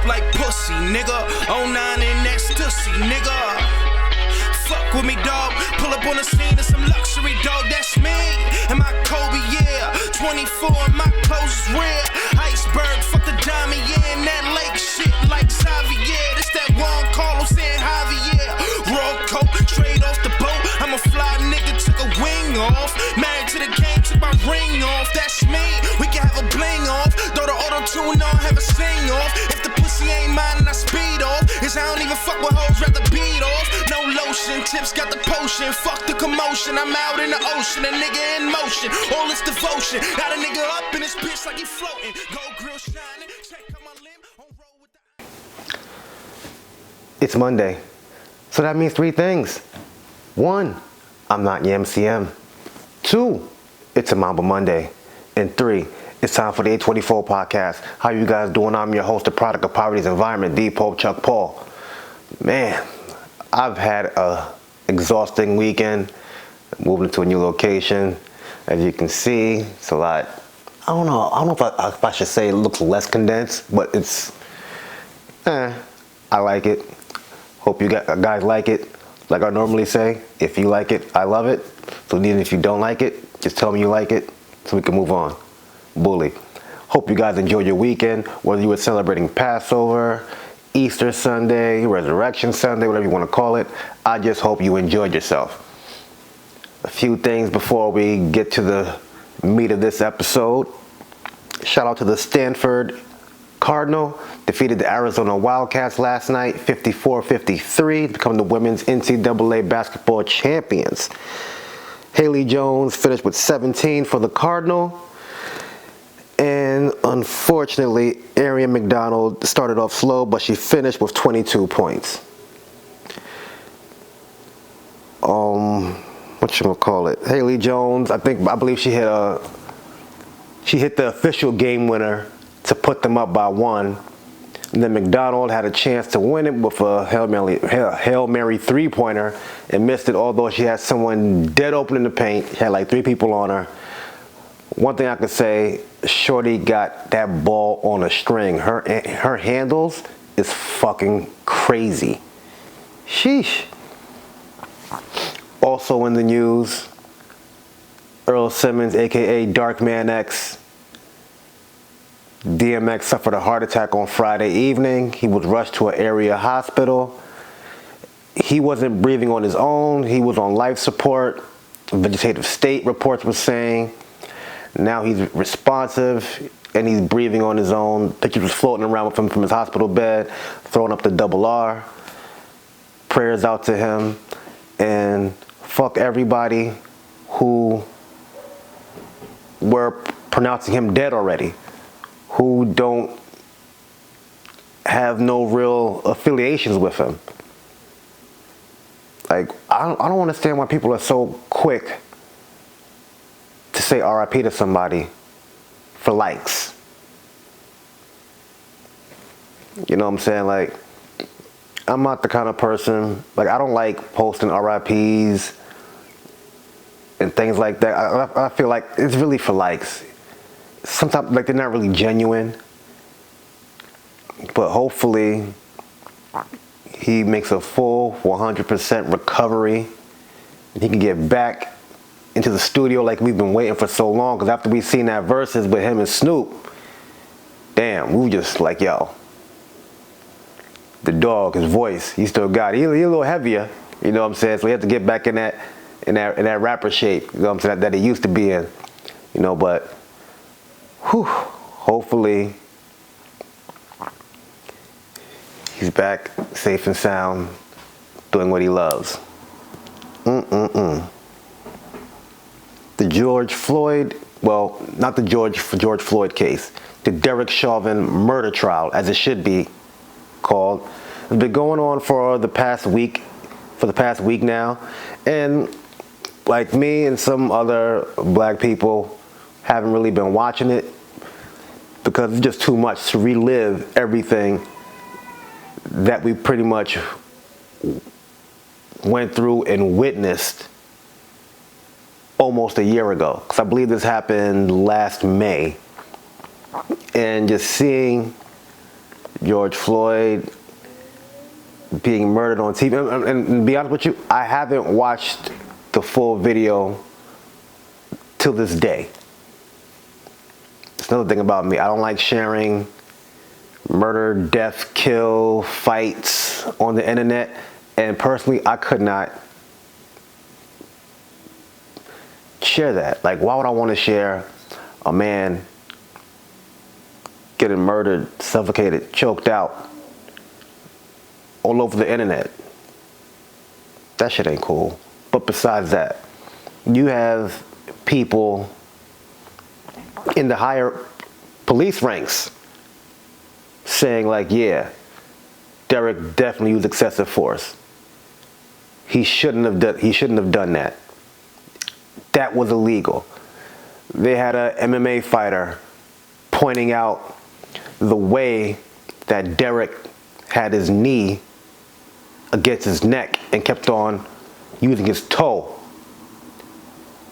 like pussy, nigga. 09 and ecstasy, nigga. Fuck with me, dog. Pull up on the scene of some luxury, dog. That's me. And my Kobe, yeah. 24 and my clothes is rare. Iceberg, fuck the diamond, yeah. And that lake shit like Xavier. This that Juan Carlos and Javier. Raw coat, straight off the boat. I'm a fly nigga, took a wing off. Married to the game, took my ring off. That's me. We can have a bling off. Throw the auto-tune on, have a sing off. If the pussy ain't mine and I speed off. Cause I don't even fuck with hoes, rather beat off. No lotion, tips got the potion. Fuck the commotion, I'm out in the ocean. A nigga in motion, all this devotion. Got a nigga up in this bitch like he floating. Gold grill shining, check out my limb. On roll with the... It's Monday, so that means three things. One, I'm not your MCM. Two, it's a Mamba Monday. And three, it's time for the 824 podcast. How you guys doing? I'm your host, the product of poverty's environment, D. Pope Chuck Paul. Man, I've had a exhausting weekend. Moving to a new location. As you can see, it's a lot. I don't know if I should say it looks less condensed, but it's, I like it. Hope you guys like it. Like I normally say, if you like it, I love it. So even if you don't like it, just tell me you like it so we can move on. Bully. Hope you guys enjoyed your weekend, whether you were celebrating Passover, Easter Sunday, Resurrection Sunday, whatever you want to call it. I just hope you enjoyed yourself. A few things before we get to the meat of this episode. Shout out to the Stanford Cardinal. Defeated the Arizona Wildcats last night, 54-53, to become the women's NCAA basketball champions. Haley Jones finished with 17 for the Cardinal. And unfortunately, Arian McDonald started off slow, but she finished with 22 points. What you gonna call it? Haley Jones, I believe she hit the official game winner to put them up by one. And then McDonald had a chance to win it with a Hail Mary three-pointer and missed it, although she had someone dead open in the paint. She had like three people on her. One thing I could say, Shorty got that ball on a string. Her handles is fucking crazy. Sheesh. Also in the news, Earl Simmons, aka Darkman X, DMX suffered a heart attack on Friday evening. He was rushed to an area hospital. He wasn't breathing on his own. He was on life support. Vegetative state, reports were saying. Now he's responsive and he's breathing on his own. Pictures was floating around with him from his hospital bed, throwing up the double R. Prayers out to him. And fuck everybody who were pronouncing him dead already, who don't have no real affiliations with him. Like, I don't understand why people are so quick to say RIP to somebody for likes. You know what I'm saying? Like, I'm not the kind of person, like, I don't like posting RIPs and things like that. I feel like it's really for likes. Sometimes, like, they're not really genuine. But hopefully, he makes a full 100% recovery and he can get back into the studio like we've been waiting for so long. Because after we seen that verses with him and Snoop, damn, we were just like, yo, the dog, his voice, he still got it. He's a little heavier, you know what I'm saying? So he had to get back in that rapper shape, you know what I'm saying, that he used to be in, you know. But hopefully he's back safe and sound, doing what he loves. The George Floyd, well, not the George Floyd case, the Derek Chauvin murder trial, as it should be called, has been going on for the past week now. And like me and some other black people haven't really been watching it because it's just too much to relive everything that we pretty much went through and witnessed almost a year ago. Because I believe this happened last May. And just seeing George Floyd being murdered on TV. And to be honest with you, I haven't watched the full video till this day. It's another thing about me. I don't like sharing murder, death, kill, fights on the internet. And personally, I could not share that. Like, why would I want to share a man getting murdered, suffocated, choked out all over the internet? That shit ain't cool. But besides that, you have people in the higher police ranks saying like, yeah, Derek definitely used excessive force. He shouldn't have done that. That was illegal. They had a MMA fighter pointing out the way that Derek had his knee against his neck and kept on using his toe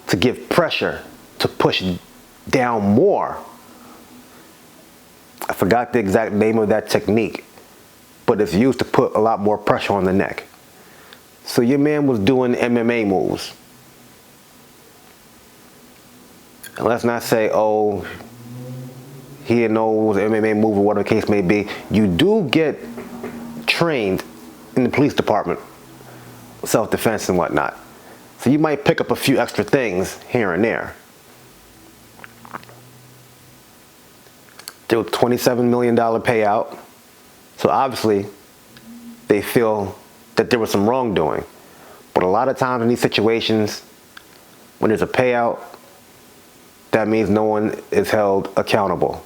to give pressure, to push down more. I forgot the exact name of that technique, but it's used to put a lot more pressure on the neck. So your man was doing MMA moves. And let's not say, oh, he didn't know it was an MMA move or whatever the case may be. You do get trained in the police department, self-defense and whatnot. So you might pick up a few extra things here and there. There was a $27 million payout. So obviously, they feel that there was some wrongdoing. But a lot of times in these situations, when there's a payout, that means no one is held accountable.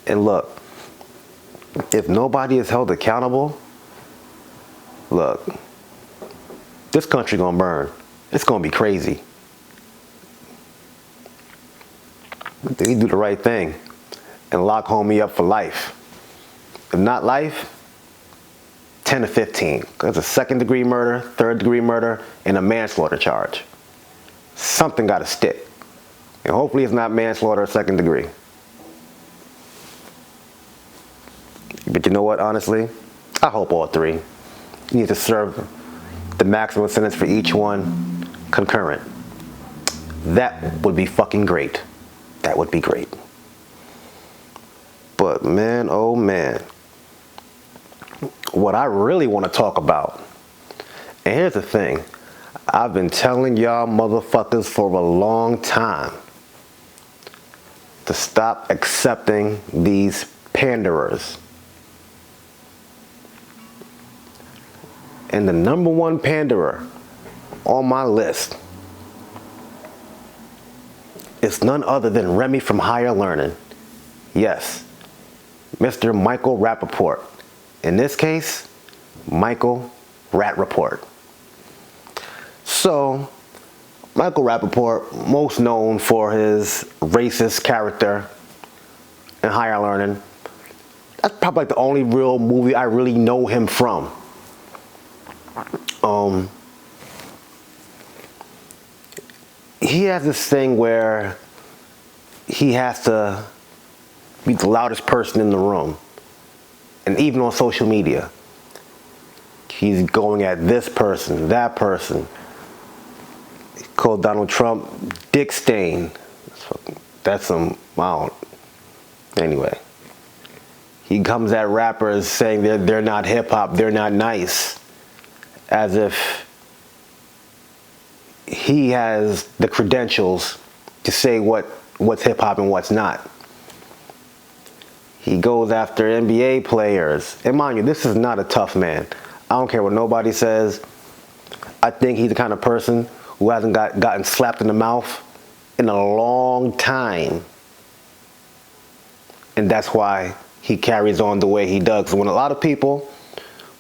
And look, if nobody is held accountable, look, this country gonna burn. It's gonna be crazy. They do the right thing and lock homie up for life. If not life, 10 to 15. That's a second-degree murder, third-degree murder, and a manslaughter charge. Something got to stick. And hopefully it's not manslaughter or second degree. But you know what, honestly? I hope all three. You need to serve the maximum sentence for each one concurrent. That would be fucking great. That would be great. But man, oh man. What I really want to talk about, and here's the thing, I've been telling y'all motherfuckers for a long time to stop accepting these panderers. And the number one panderer on my list is none other than Remy from Higher Learning. Yes, Mr. Michael Rappaport. In this case, Michael Rappaport. So, Michael Rappaport, most known for his racist character in Higher Learning. That's probably like the only real movie I really know him from. He has this thing where he has to be the loudest person in the room. And even on social media, he's going at this person, that person. He called Donald Trump Dick Stain. That's some, wow. Anyway, he comes at rappers saying they're not hip hop, they're not nice, as if he has the credentials to say what's hip hop and what's not. He goes after NBA players. And mind you, this is not a tough man. I don't care what nobody says. I think he's the kind of person who hasn't gotten slapped in the mouth in a long time. And that's why he carries on the way he does. So when a lot of people,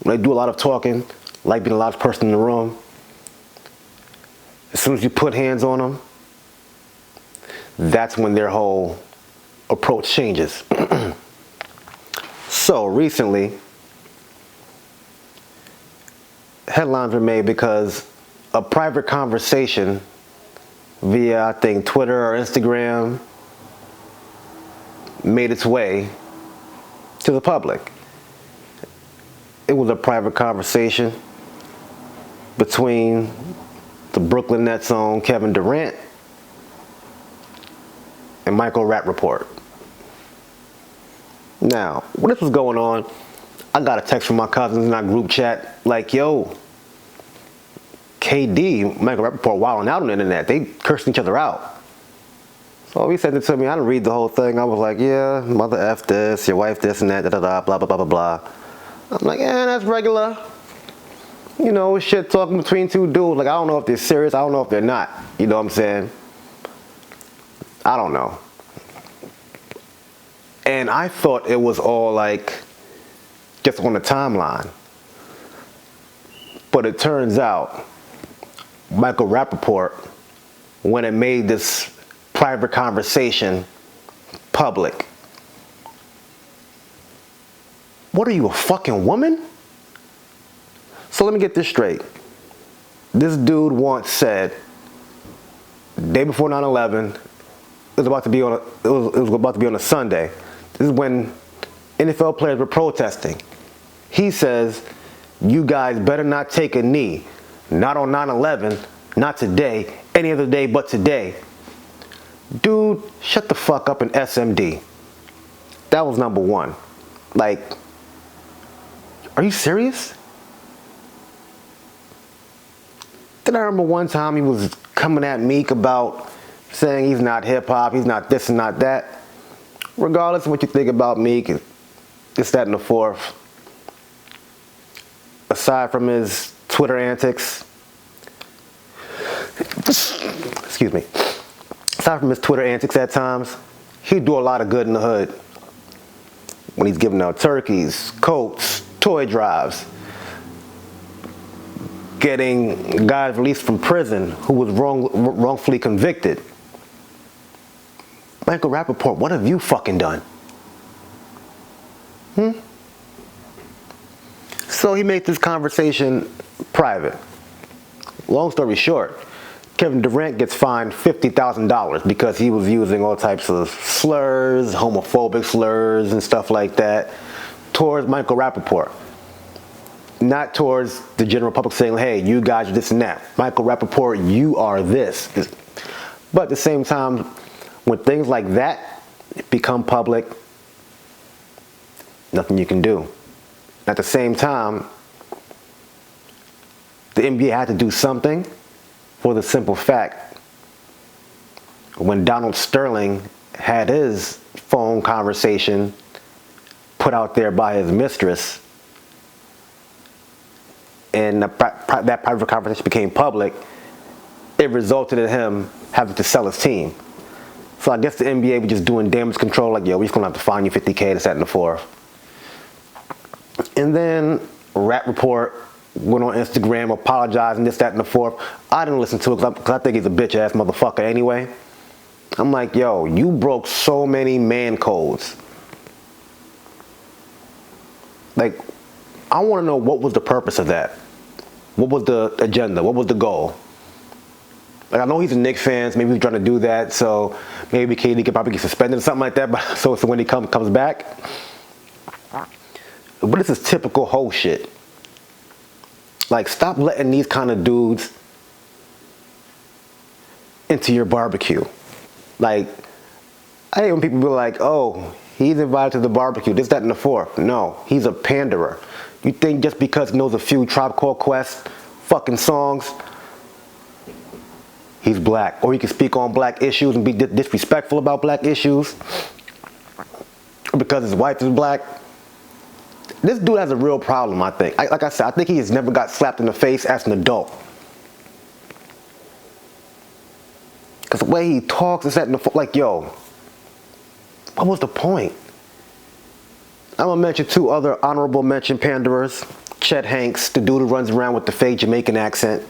when they do a lot of talking, like being the loudest person in the room, as soon as you put hands on them, that's when their whole approach changes. So recently, headlines were made because a private conversation via, I think, Twitter or Instagram made its way to the public. It was a private conversation between the Brooklyn Nets' own Kevin Durant and Michael Rappaport. Now, when this was going on, I got a text from my cousins in our group chat like, yo, KD, Michael Rappaport wilding out on the internet. They cursing each other out. So he sent it to me. I didn't read the whole thing. I was like, yeah, mother F this, your wife this and that, da da da, blah, blah, blah, blah, blah. I'm like, yeah, that's regular. You know, shit talking between two dudes. Like, I don't know if they're serious. I don't know if they're not. You know what I'm saying? I don't know. And I thought it was all like just on the timeline. But it turns out Michael Rappaport, when it made this private conversation public, what are you, a fucking woman? So let me get this straight. This dude once said, day before 9/11, it was about to be on a Sunday. This is when NFL players were protesting. He says, you guys better not take a knee. Not on 9/11, not today, any other day but today. Dude, shut the fuck up and SMD. That was number one. Like, are you serious? Then I remember one time he was coming at Meek about saying he's not hip hop, he's not this and not that. Regardless of what you think about Meek, this, that, and the fourth, aside from his Twitter antics, excuse me, aside from his Twitter antics at times, he do a lot of good in the hood. When he's giving out turkeys, coats, toy drives, getting guys released from prison who was wrongfully convicted. Michael Rappaport, what have you fucking done? So he made this conversation private. Long story short, Kevin Durant gets fined $50,000 because he was using all types of slurs, homophobic slurs and stuff like that towards Michael Rappaport. Not towards the general public saying, hey, you guys are this and that. Michael Rappaport, you are this. But at the same time, when things like that become public, nothing you can do. At the same time, the NBA had to do something for the simple fact, when Donald Sterling had his phone conversation put out there by his mistress, and that private conversation became public, it resulted in him having to sell his team. So I guess the NBA was just doing damage control, like, yo, we're just gonna have to fine you $50K, this, that, and the fourth. And then Rappaport went on Instagram apologizing, this, that, and the fourth. I didn't listen to it because I think he's a bitch ass motherfucker anyway. I'm like, yo, you broke so many man codes. Like, I want to know what was the purpose of that. What was the agenda? What was the goal? Like, I know he's a Knicks fan, so maybe he's trying to do that, so maybe KD could probably get suspended or something like that, but so when he comes back. But this is typical hoe shit. Like, stop letting these kind of dudes into your barbecue. Like, I hate when people be like, oh, he's invited to the barbecue, this, that, and the fourth. No, he's a panderer. You think just because he knows a few Tribe Called Quest fucking songs, he's black, or he can speak on black issues and be disrespectful about black issues, or because his wife is black? This dude has a real problem, I think. Like I said, I think he has never got slapped in the face as an adult. Because the way he talks is that, like, yo, what was the point? I'm gonna mention two other honorable mention panderers. Chet Hanks, the dude who runs around with the fake Jamaican accent.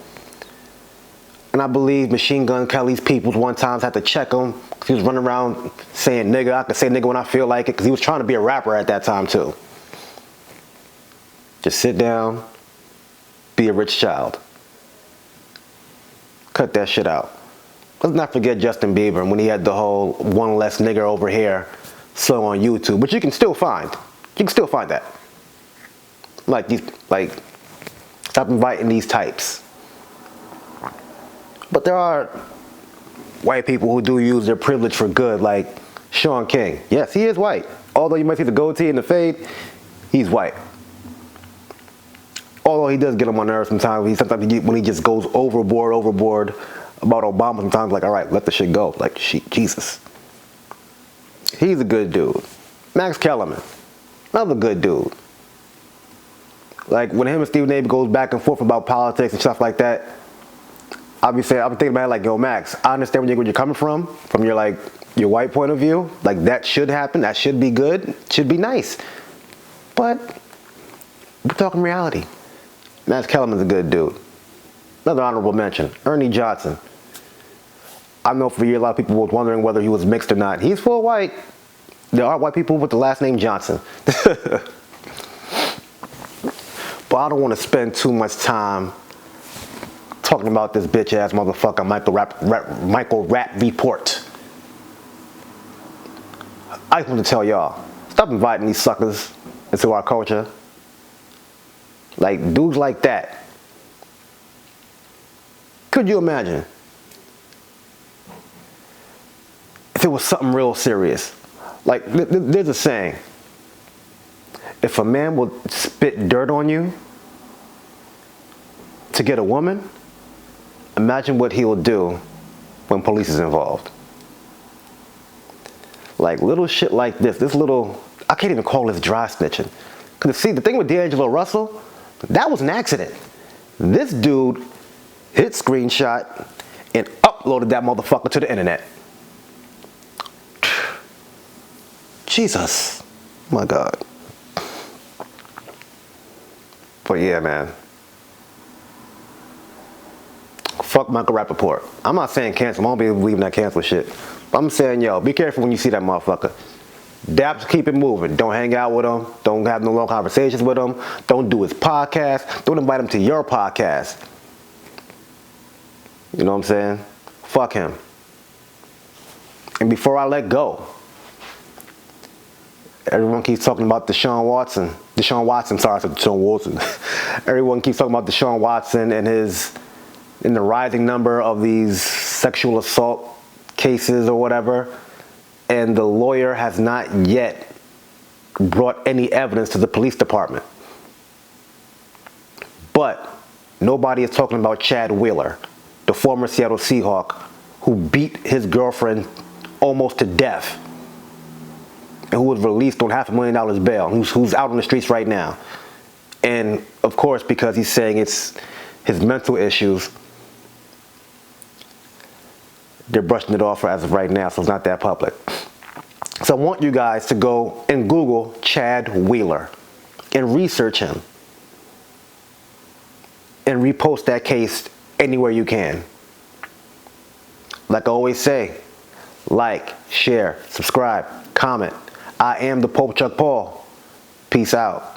And I believe Machine Gun Kelly's peoples one time had to check him because he was running around saying nigga. I can say nigga when I feel like it, because he was trying to be a rapper at that time too. Just sit down, be a rich child. Cut that shit out. Let's not forget Justin Bieber when he had the whole one less nigger over here song on YouTube, which you can still find. You can still find that. Stop inviting these types. But there are white people who do use their privilege for good, like Sean King. Yes, he is white. Although you might see the goatee and the fade, he's white. Although he does get on my nerves sometimes. When he just goes overboard about Obama, sometimes like, all right, let the shit go. Like, Jesus. He's a good dude. Max Kellerman, another good dude. Like, when him and Stephen A. goes back and forth about politics and stuff like that, I'm thinking about it like, yo, Max, I understand where you're coming from your white point of view. Like, that should happen. That should be good. Should be nice. But we're talking reality. Max Kellerman's a good dude. Another honorable mention, Ernie Johnson. I know for a year a lot of people were wondering whether he was mixed or not. He's full white. There are white people with the last name Johnson. But I don't want to spend too much time talking about this bitch ass motherfucker, Michael Rappaport. I just want to tell y'all, stop inviting these suckers into our culture. Like, dudes like that. Could you imagine if it was something real serious? Like, there's a saying, if a man will spit dirt on you to get a woman, imagine what he will do when police is involved. Like, little shit like this I can't even call this dry snitching. Because see, the thing with D'Angelo Russell, that was an accident. This dude hit screenshot and uploaded that motherfucker to the internet. Jesus. My God. But yeah, man. Fuck Michael Rappaport. I'm not saying cancel. I don't be believing that cancel shit. But I'm saying, yo, be careful when you see that motherfucker. Daps, keep it moving. Don't hang out with him. Don't have no long conversations with him. Don't do his podcast. Don't invite him to your podcast. You know what I'm saying? Fuck him. And before I let go, everyone keeps talking about Deshaun Watson. Sorry, I said Deshaun Watson. Everyone keeps talking about Deshaun Watson and the rising number of these sexual assault cases or whatever. And the lawyer has not yet brought any evidence to the police department. But nobody is talking about Chad Wheeler, the former Seattle Seahawk, who beat his girlfriend almost to death, and who was released on $500,000 bail, who's out on the streets right now. And of course, because he's saying it's his mental issues, they're brushing it off as of right now, so it's not that public. So I want you guys to go and Google Chad Wheeler and research him and repost that case anywhere you can. Like I always say, like, share, subscribe, comment. I am the Pope Chuck Paul. Peace out.